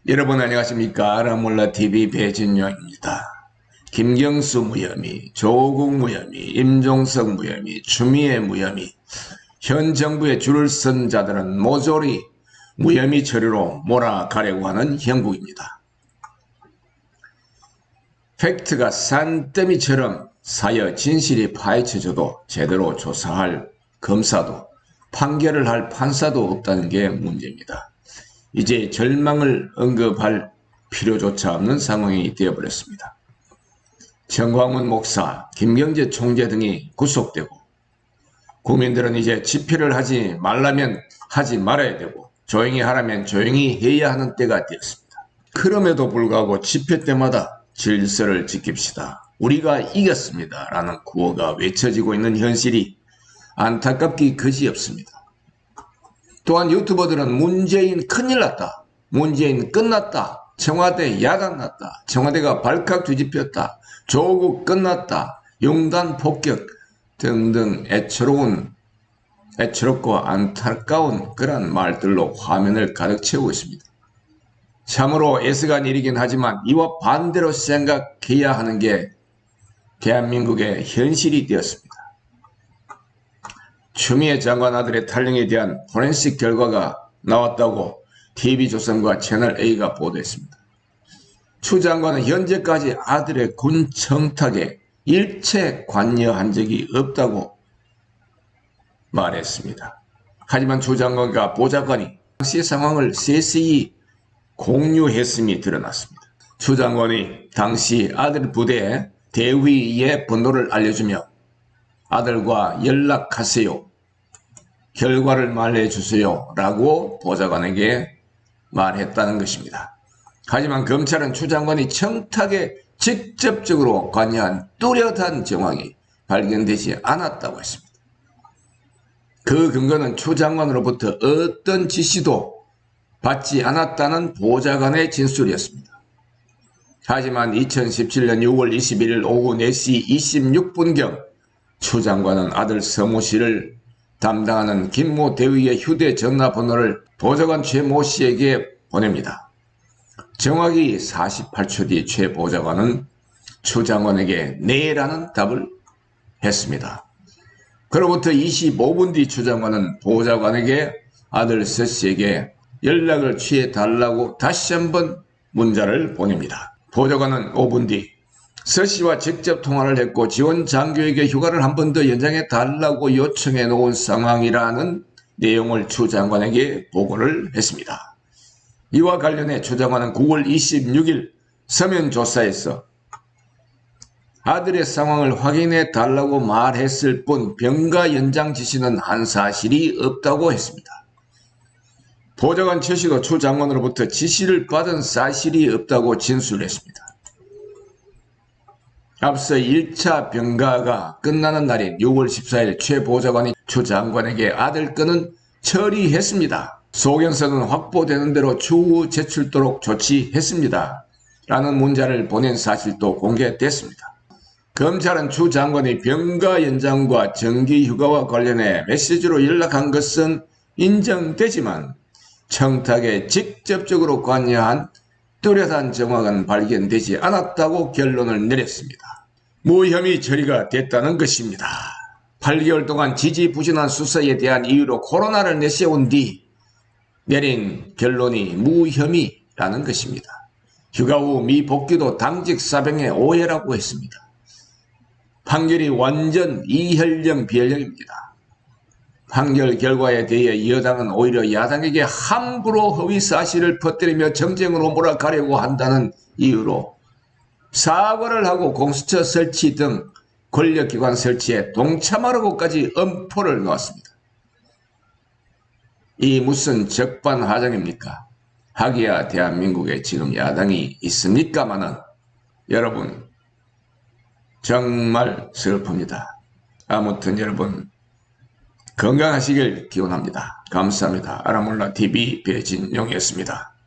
여러분 안녕하십니까? 아라몰라TV 배진영입니다. 김경수 무혐의, 조국 무혐의, 임종석 무혐의, 추미애 무혐의, 현 정부에 줄을 쓴 자들은 모조리 무혐의 처리로 몰아가려고 하는 형국입니다. 팩트가 산더미처럼 쌓여 진실이 파헤쳐져도 제대로 조사할 검사도 판결을 할 판사도 없다는 게 문제입니다. 이제 절망을 언급할 필요조차 없는 상황이 되어버렸습니다. 정광훈 목사, 김경재 총재 등이 구속되고 국민들은 이제 집회를 하지 말라면 하지 말아야 되고 조용히 하라면 조용히 해야 하는 때가 되었습니다. 그럼에도 불구하고 집회 때마다 질서를 지킵시다. 우리가 이겼습니다. 라는 구호가 외쳐지고 있는 현실이 안타깝기 그지없습니다. 또한 유튜버들은 문재인 큰일 났다. 문재인 끝났다. 청와대 야단났다. 청와대가 발칵 뒤집혔다. 조국 끝났다. 용단 폭격 등등 애처롭고 안타까운 그런 말들로 화면을 가득 채우고 있습니다. 참으로 애석한 일이긴 하지만 이와 반대로 생각해야 하는 게 대한민국의 현실이 되었습니다. 추미애 장관 아들의 탈영에 대한 포렌식 결과가 나왔다고 TV조선과 채널A가 보도했습니다. 추 장관은 현재까지 아들의 군 청탁에 일체 관여한 적이 없다고 말했습니다. 하지만 추 장관과 보좌관이 당시 상황을 세세히 공유했음이 드러났습니다. 추 장관이 당시 아들 부대에 대위의 번호를 알려주며 아들과 연락하세요. 결과를 말해주세요. 라고 보좌관에게 말했다는 것입니다. 하지만 검찰은 추 장관이 청탁에 직접적으로 관여한 뚜렷한 정황이 발견되지 않았다고 했습니다. 그 근거는 추 장관으로부터 어떤 지시도 받지 않았다는 보좌관의 진술이었습니다. 하지만 2017년 6월 21일 오후 4시 26분경 추 장관은 아들 서모 씨를 담당하는 김모 대위의 휴대전화 번호를 보좌관 최모 씨에게 보냅니다. 정확히 48초 뒤 최 보좌관은 추 장관에게 네라는 답을 했습니다. 그로부터 25분 뒤 추 장관은 보좌관에게 아들 서 씨에게 연락을 취해달라고 다시 한번 문자를 보냅니다. 보좌관은 5분 뒤 서 씨와 직접 통화를 했고 지원 장교에게 휴가를 한 번 더 연장해 달라고 요청해 놓은 상황이라는 내용을 추 장관에게 보고를 했습니다. 이와 관련해 추 장관은 9월 26일 서면 조사에서 아들의 상황을 확인해 달라고 말했을 뿐 병가 연장 지시는 한 사실이 없다고 했습니다. 보좌관 최 씨도 추 장관으로부터 지시를 받은 사실이 없다고 진술했습니다. 앞서 1차 병가가 끝나는 날인 6월 14일 최 보좌관이 추 장관에게 아들 건은 처리했습니다. 소견서는 확보되는 대로 추후 제출토록 조치했습니다. 라는 문자를 보낸 사실도 공개됐습니다. 검찰은 추 장관이 병가 연장과 정기 휴가와 관련해 메시지로 연락한 것은 인정되지만 청탁에 직접적으로 관여한 뚜렷한 정황은 발견되지 않았다고 결론을 내렸습니다. 무혐의 처리가 됐다는 것입니다. 8개월 동안 지지부진한 수사에 대한 이유로 코로나를 내세운 뒤 내린 결론이 무혐의라는 것입니다. 휴가 후 미복귀도 당직 사병의 오해라고 했습니다. 판결이 완전 이혈령 비혈령입니다. 판결 결과에 대해 여당은 오히려 야당에게 함부로 허위 사실을 퍼뜨리며 정쟁으로 몰아가려고 한다는 이유로 사과를 하고 공수처 설치 등 권력기관 설치에 동참하라고까지 엄포를 놓았습니다. 이 무슨 적반하장입니까? 하기야 대한민국에 지금 야당이 있습니까마는 여러분 정말 슬픕니다. 아무튼 여러분 건강하시길 기원합니다. 감사합니다. 아라몰라TV 배진영이었습니다.